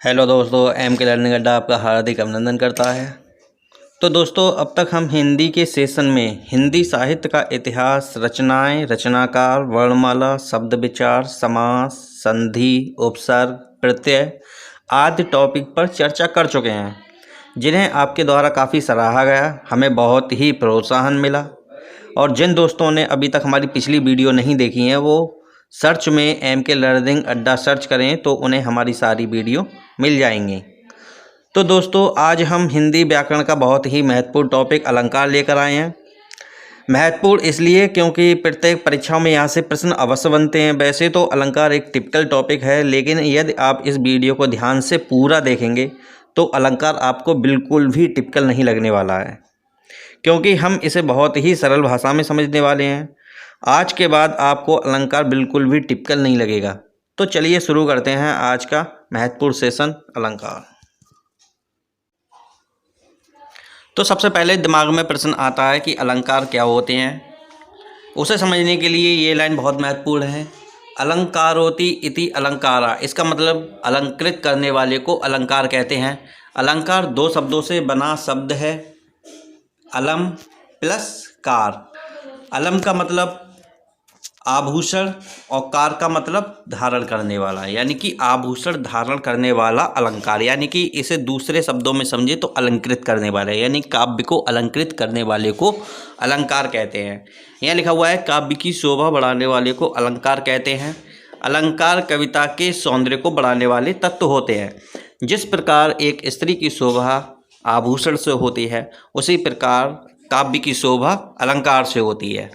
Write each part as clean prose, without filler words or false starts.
Hello दोस्तों, M के learning अड्डा आपका हार्दिक अभिनंदन करता है। तो दोस्तों, अब तक हम हिंदी के सेशन में हिंदी साहित्य का इतिहास, रचनाएं, रचनाकार, वर्णमाला, शब्द विचार, समास, संधि, उपसर्ग, प्रत्यय आदि टॉपिक पर चर्चा कर चुके हैं, जिन्हें आपके द्वारा काफ़ी सराहा गया। हमें बहुत ही प्रोत्साहन मिला। और जिन दोस्तों ने अभी तक हमारी पिछली वीडियो नहीं देखी हैं, वो सर्च में एम के लर्निंग अड्डा सर्च करें तो उन्हें हमारी सारी वीडियो मिल जाएंगी। तो दोस्तों, आज हम हिंदी व्याकरण का बहुत ही महत्वपूर्ण टॉपिक अलंकार लेकर आए हैं। महत्वपूर्ण इसलिए क्योंकि प्रत्येक परीक्षाओं में यहाँ से प्रश्न अवश्य बनते हैं। वैसे तो अलंकार एक टिपिकल टॉपिक है, लेकिन यदि आप इस वीडियो को ध्यान से पूरा देखेंगे तो अलंकार आपको बिल्कुल भी टिपिकल नहीं लगने वाला है, क्योंकि हम इसे बहुत ही सरल भाषा में समझने वाले हैं। आज के बाद आपको अलंकार बिल्कुल भी टिपिकल नहीं लगेगा। तो चलिए शुरू करते हैं आज का महत्वपूर्ण सेशन अलंकार। तो सबसे पहले दिमाग में प्रश्न आता है कि अलंकार क्या होते हैं। उसे समझने के लिए ये लाइन बहुत महत्वपूर्ण है। अलंकारोति इति अलंकारा, इसका मतलब अलंकृत करने वाले को अलंकार कहते हैं। अलंकार दो शब्दों से बना शब्द है, अलम प्लस कार। अलम का मतलब आभूषण और कार का मतलब धारण करने वाला, यानी कि आभूषण धारण करने वाला अलंकार, यानी कि इसे दूसरे शब्दों में समझे तो अलंकृत करने वाला, यानी काव्य को अलंकृत करने वाले को अलंकार कहते हैं। यहाँ लिखा हुआ है काव्य की शोभा बढ़ाने वाले को अलंकार कहते हैं। अलंकार कविता के सौंदर्य को बढ़ाने वाले तत्व होते हैं। जिस प्रकार एक स्त्री की शोभा आभूषण से होती है, उसी प्रकार काव्य की शोभा अलंकार से होती है।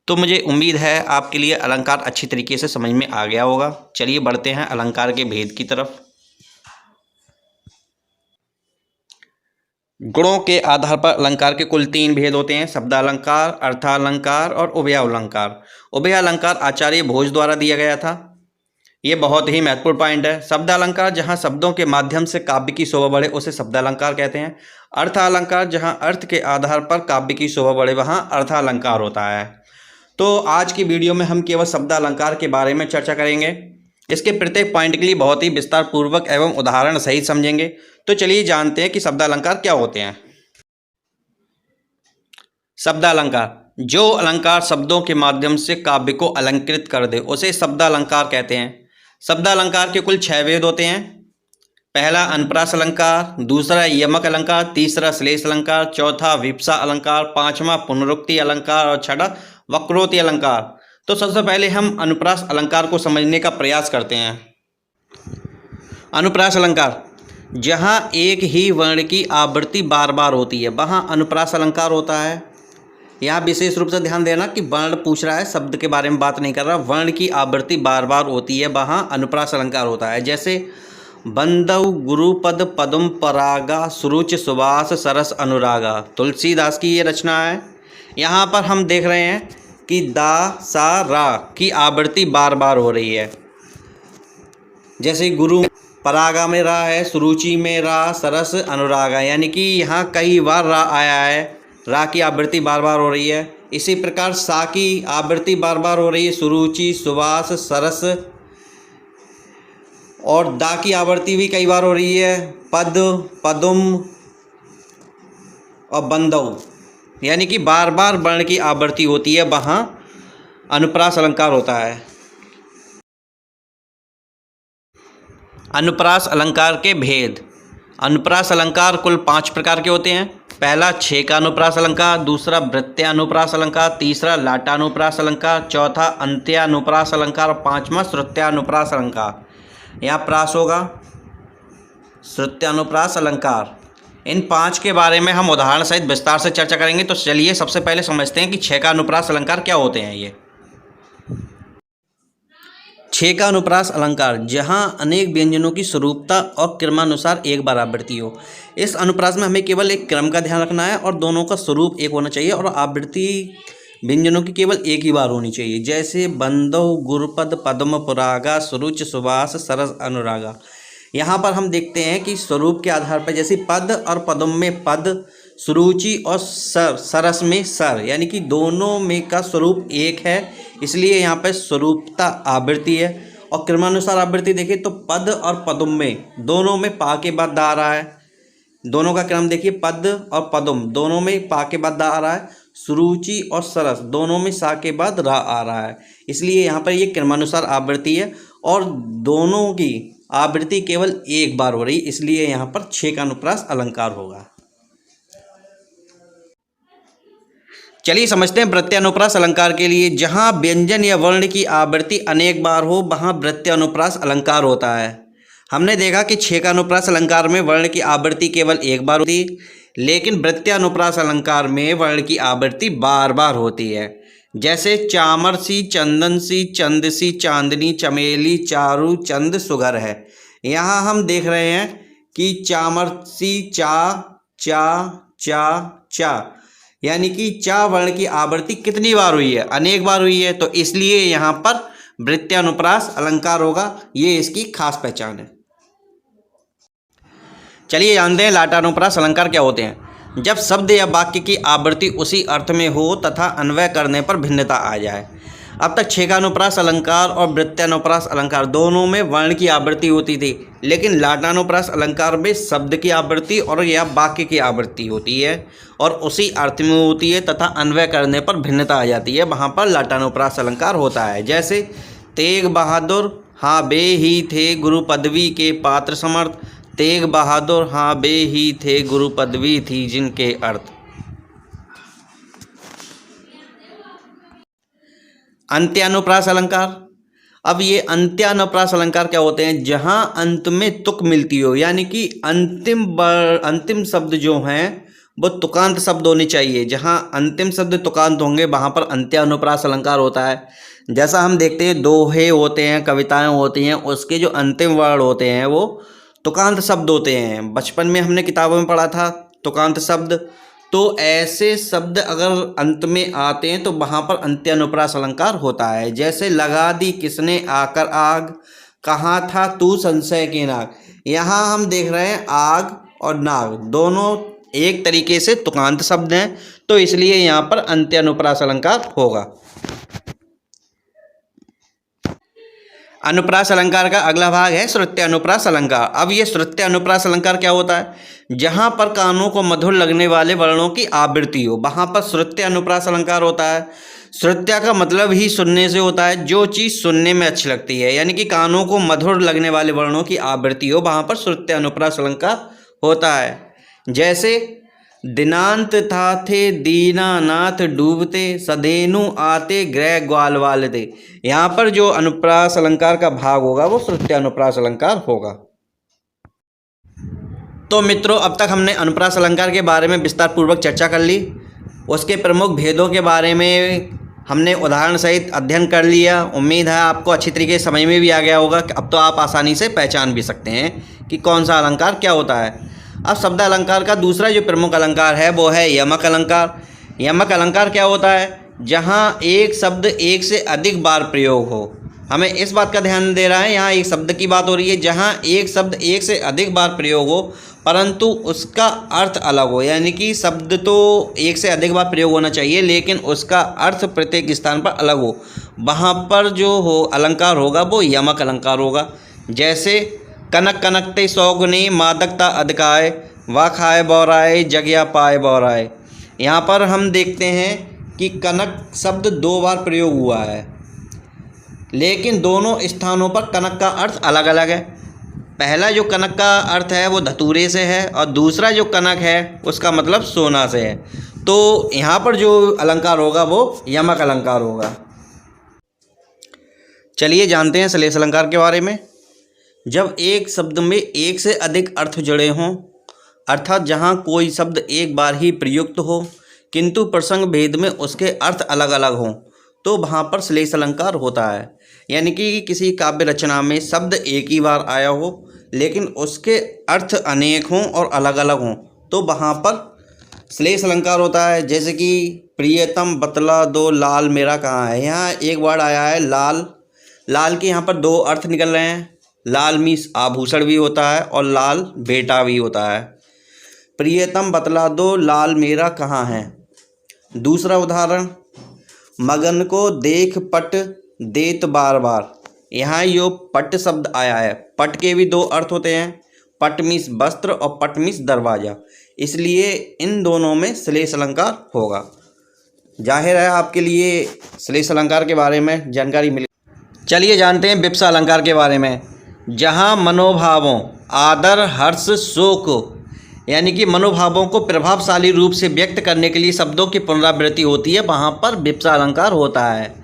तो मुझे उम्मीद है आपके लिए अलंकार अच्छी तरीके से समझ में आ गया होगा। चलिए बढ़ते हैं अलंकार के भेद की तरफ। गुणों के आधार पर अलंकार के कुल 3 भेद होते हैं: शब्दालंकार, अर्थालंकार और उभयालंकार। उभयालंकार आचार्य भोज द्वारा दिया गया था। ये बहुत ही महत्वपूर्ण पॉइंट है। शब्दालंकार जहाँ शब्दों के माध्यम से काव्य की शोभा बढ़े, उसे शब्दालंकार कहते हैं। अर्थालंकार जहाँ अर्थ के आधार पर काव्य की शोभा बढ़े, वहाँ अर्थालंकार होता है। तो आज की वीडियो में हम केवल शब्दालंकार के बारे में चर्चा करेंगे। इसके प्रत्येक पॉइंट के लिए बहुत ही विस्तार पूर्वक एवं उदाहरण सहित समझेंगे। तो चलिए जानते हैं कि शब्दालंकार क्या होते हैं। शब्दालंकार, जो अलंकार शब्दों के माध्यम से काव्य को अलंकृत कर दे, उसे शब्दालंकार कहते हैं। शब्दालंकार के कुल 6 भेद होते हैं। पहला अनुप्रास अलंकार, दूसरा यमक अलंकार, तीसरा श्लेष अलंकार, चौथा विप्सा अलंकार, पांचवा पुनरुक्ति अलंकार और छठा वक्रोक्ति अलंकार। तो सबसे पहले हम अनुप्रास अलंकार को समझने का प्रयास करते हैं। अनुप्रास अलंकार, जहाँ एक ही वर्ण की आवृत्ति बार बार होती है, वहाँ अनुप्रास अलंकार होता है। यहाँ विशेष रूप से ध्यान देना कि वर्ण पूछ रहा है, शब्द के बारे में बात नहीं कर रहा। वर्ण की आवृत्ति बार बार होती है, वहाँ अनुप्रास अलंकार होता है। जैसे बंदौ गुरुपद पदम परागा सुरुच सुबास सरस अनुरागा, तुलसीदास की ये रचना है। यहाँ पर हम देख रहे हैं कि दा सा रा की आवृत्ति बार बार हो रही है। जैसे गुरु परागा में रा है, सुरुचि में रा, सरस अनुरागा, यानी कि यहाँ कई बार रा आया है। रा की आवृत्ति बार बार हो रही है। इसी प्रकार सा की आवृत्ति बार बार हो रही है, सुरुचि, सुबास, सरस। और दा की आवृत्ति भी कई बार हो रही है, पद, पदुम और बंदौ, यानी कि बार बार वर्ण की आवृत्ति होती है, वहाँ अनुप्रास अलंकार होता है। अनुप्रास अलंकार के भेद। अनुप्रास अलंकार कुल 5 प्रकार के होते हैं। पहला छेकानुप्रास अलंकार, दूसरा वृत्त्यानुप्रास अलंकार, तीसरा लाटानुप्रास अलंकार, चौथा अंत्यानुप्रास अलंकार और पांचवा श्रुत्यानुप्रास अलंकार। यहाँ प्रास होगा, श्रुत्यानुप्रास अलंकार। इन 5 के बारे में हम उदाहरण सहित विस्तार से चर्चा करेंगे। तो चलिए सबसे पहले समझते हैं कि छेकानुप्रास अलंकार क्या होते हैं। ये छेकानुप्रास अलंकार, जहाँ अनेक व्यंजनों की स्वरूपता और क्रमानुसार एक बार आवृत्ति हो। इस अनुप्रास में हमें केवल एक क्रम का ध्यान रखना है और दोनों का स्वरूप एक होना चाहिए और आवृत्ति व्यंजनों की केवल एक ही बार होनी चाहिए। जैसे बंदौ गुरुपद पद्म पुरागा सुरुच सुबास सरस अनुरागा। यहाँ पर हम देखते हैं कि स्वरूप के आधार पर, जैसे पद और पदम में पद, सुरुचि और सरस में सर, यानी कि दोनों में का स्वरूप एक है, इसलिए यहाँ पर स्वरूपता आवृत्ति है। और क्रमानुसार आवृत्ति देखिए तो पद और पदुम में दोनों में पा के बाद दा आ रहा है। दोनों का क्रम देखिए, पद और पदुम दोनों में पा के बाद दा आ रहा है। सुरुचि और सरस दोनों में सा के बाद रा आ रहा है। इसलिए यहाँ पर ये क्रमानुसार आवृत्ति है और दोनों की आवृत्ति केवल एक बार हो रही, इसलिए यहाँ पर 6 का अनुप्रास अलंकार होगा। चलिए समझते हैं प्रत्यनुप्रास अलंकार के लिए। जहाँ व्यंजन या वर्ण की आवृत्ति अनेक बार हो वहाँ प्रत्यनुप्रास अलंकार होता है। हमने देखा कि 6 का अनुप्रास अलंकार में वर्ण की आवृत्ति केवल एक बार होती, लेकिन प्रत्यनुप्रास अलंकार में वर्ण की आवृत्ति बार बार होती है। जैसे चामरसी, चंदनसी, चंदसी, चांदनी, चमेली, चारू, चंद, सुगर है। यहाँ हम देख रहे हैं कि चामरसी चा चा चा चा, यानी कि चा वर्ण की आवृत्ति कितनी बार हुई है? अनेक बार हुई है, तो इसलिए यहाँ पर वृत्यानुप्रास अलंकार होगा। ये इसकी खास पहचान है। चलिए जानते हैं लाटानुप्रास अलंकार क्या होते हैं। जब शब्द या वाक्य की आवृत्ति उसी अर्थ में हो तथा अन्वय करने पर भिन्नता आ जाए। अब तक 6 का अनुप्रास अलंकार और वृत्यानुप्रास अलंकार दोनों में वर्ण की आवृत्ति होती थी, लेकिन लाटानुप्रास अलंकार में शब्द की आवृत्ति और या वाक्य की आवृत्ति होती है और उसी अर्थ में होती है तथा अन्वय करने पर भिन्नता आ जाती है। वहाँ पर लाटानुप्रास अलंकार होता है। जैसे तेग बहादुर हाँ बे ही थे गुरु पदवी के पात्र समर्थ। तेग बहादुर हाँ बे ही थे गुरु पदवी थी जिनके अर्थ। अंत्यानुप्रास अलंकार। अब ये अंत्यानुप्रास अलंकार क्या होते हैं? जहाँ अंत में तुक मिलती हो, यानी कि अंतिम शब्द जो हैं वो तुकांत शब्द होने चाहिए। जहाँ अंतिम शब्द तुकांत होंगे वहाँ पर अंत्यानुप्रास अलंकार होता है। जैसा हम देखते हैं दोहे होते हैं, कविताएं होती हैं, उसके जो अंतिम वर्ण होते हैं वो तुकांत शब्द होते हैं। बचपन में हमने किताबों में पढ़ा था तुकांत शब्द। तो ऐसे शब्द अगर अंत में आते हैं तो वहाँ पर अंत्यानुप्रास अलंकार होता है। जैसे लगा दी किसने आकर आग, कहाँ था तू संशय के नाग। यहाँ हम देख रहे हैं आग और नाग दोनों एक तरीके से तुकांत शब्द हैं, तो इसलिए यहाँ पर अंत्यानुप्रास अलंकार होगा। अनुप्रास अलंकार का अगला भाग है श्रुत्यानुप्रास अलंकार। अब ये श्रुत्यानुप्रास अलंकार क्या होता है? जहाँ पर कानों को मधुर लगने वाले वर्णों की आवृत्ति हो वहाँ पर श्रुत्यानुप्रास अलंकार होता है। श्रुत्या का मतलब ही सुनने से होता है, जो चीज़ सुनने में अच्छी लगती है, यानी कि कानों को मधुर लगने वाले वर्णों की आवृत्ति हो वहाँ पर श्रुत्यानुप्रास अलंकार होता है। जैसे दिनांत था थे दीनानाथ डूबते, सधेनु आते ग्रह ग्वाल वाल थे। यहाँ पर जो अनुप्रास अलंकार का भाग होगा वो श्रुत्यानुप्रास अलंकार होगा। तो मित्रों अब तक हमने अनुप्रास अलंकार के बारे में विस्तार पूर्वक चर्चा कर ली। उसके प्रमुख भेदों के बारे में हमने उदाहरण सहित अध्ययन कर लिया। उम्मीद है आपको अच्छी तरीके से समझ में भी आ गया होगा। अब तो आप आसानी से पहचान भी सकते हैं कि कौन सा अलंकार क्या होता है। अब शब्द अलंकार का दूसरा जो प्रमुख अलंकार है वो है यमक अलंकार। यमक अलंकार क्या होता है? जहाँ एक शब्द एक से अधिक बार प्रयोग हो। हमें इस बात का ध्यान दे रहा है, यहाँ एक शब्द की बात हो रही है जहाँ एक शब्द एक से अधिक बार प्रयोग हो परंतु उसका अर्थ अलग हो। यानी कि शब्द तो एक से अधिक बार प्रयोग होना चाहिए लेकिन उसका अर्थ प्रत्येक स्थान पर अलग हो। वहाँ पर जो हो अलंकार होगा वो यमक अलंकार होगा। जैसे कनक कनकते सौगुनी मादकता अधिकाय, वा खाए बौराए जगया पाए बौराए। यहाँ पर हम देखते हैं कि कनक शब्द 2 बार प्रयोग हुआ है, लेकिन दोनों स्थानों पर कनक का अर्थ अलग अलग है। पहला जो कनक का अर्थ है वो धतूरे से है और दूसरा जो कनक है उसका मतलब सोना से है। तो यहाँ पर जो अलंकार होगा वो यमक अलंकार होगा। चलिए जानते हैं श्लेष अलंकार के बारे में। जब एक शब्द में एक से अधिक अर्थ जुड़े हों, अर्थात जहाँ कोई शब्द एक बार ही प्रयुक्त हो किंतु प्रसंग भेद में उसके अर्थ अलग अलग हों, तो वहाँ पर श्लेष अलंकार होता है। यानी कि किसी काव्य रचना में शब्द एक ही बार आया हो लेकिन उसके अर्थ अनेक हों और अलग अलग हों, तो वहाँ पर श्लेष अलंकार होता है। जैसे कि प्रियतम बतला दो लाल मेरा कहाँ है। यहाँ एक वर्ड आया है लाल। लाल के यहाँ पर 2 अर्थ निकल रहे हैं। लाल मीन्स आभूषण भी होता है और लाल बेटा भी होता है। प्रियतम बतला दो लाल मेरा कहाँ है। दूसरा उदाहरण, मगन को देख पट देत बार बार। यहाँ यो पट शब्द आया है। पट के भी दो अर्थ होते हैं, पट मीन्स वस्त्र और पट मीन्स दरवाजा, इसलिए इन दोनों में श्लेष अलंकार होगा। जाहिर है आपके लिए श्लेष अलंकार के बारे में जानकारी मिली। चलिए जानते हैं विपसा अलंकार के बारे में। जहाँ मनोभावों आदर हर्ष शोक यानी कि मनोभावों को प्रभावशाली रूप से व्यक्त करने के लिए शब्दों की पुनरावृत्ति होती है, वहाँ पर विपसा अलंकार होता है।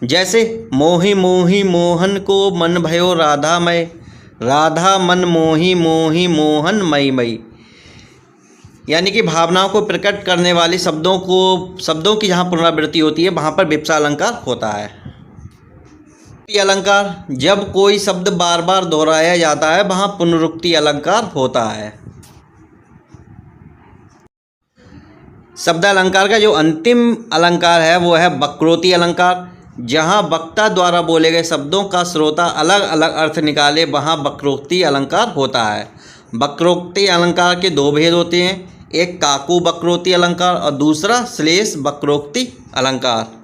जैसे मोहि मोहि मोहन को मन भयो राधामय, राधा मन मोहि मोहि मोहन मई मई, यानी कि भावनाओं को प्रकट करने वाले शब्दों की जहाँ पुनरावृत्ति होती है वहाँ पर विपसा अलंकार होता है। अलंकार, जब कोई शब्द बार बार दोहराया जाता है वहाँ पुनरुक्ति अलंकार होता है। शब्द अलंकार का जो अंतिम अलंकार है वो है वक्रोक्ति अलंकार। जहाँ वक्ता द्वारा बोले गए शब्दों का श्रोता अलग अलग अर्थ निकाले वहाँ वक्रोक्ति अलंकार होता है। वक्रोक्ति अलंकार के दो भेद होते हैं, एक काकू वक्रोक्ति अलंकार और दूसरा श्लेष वक्रोक्ति अलंकार।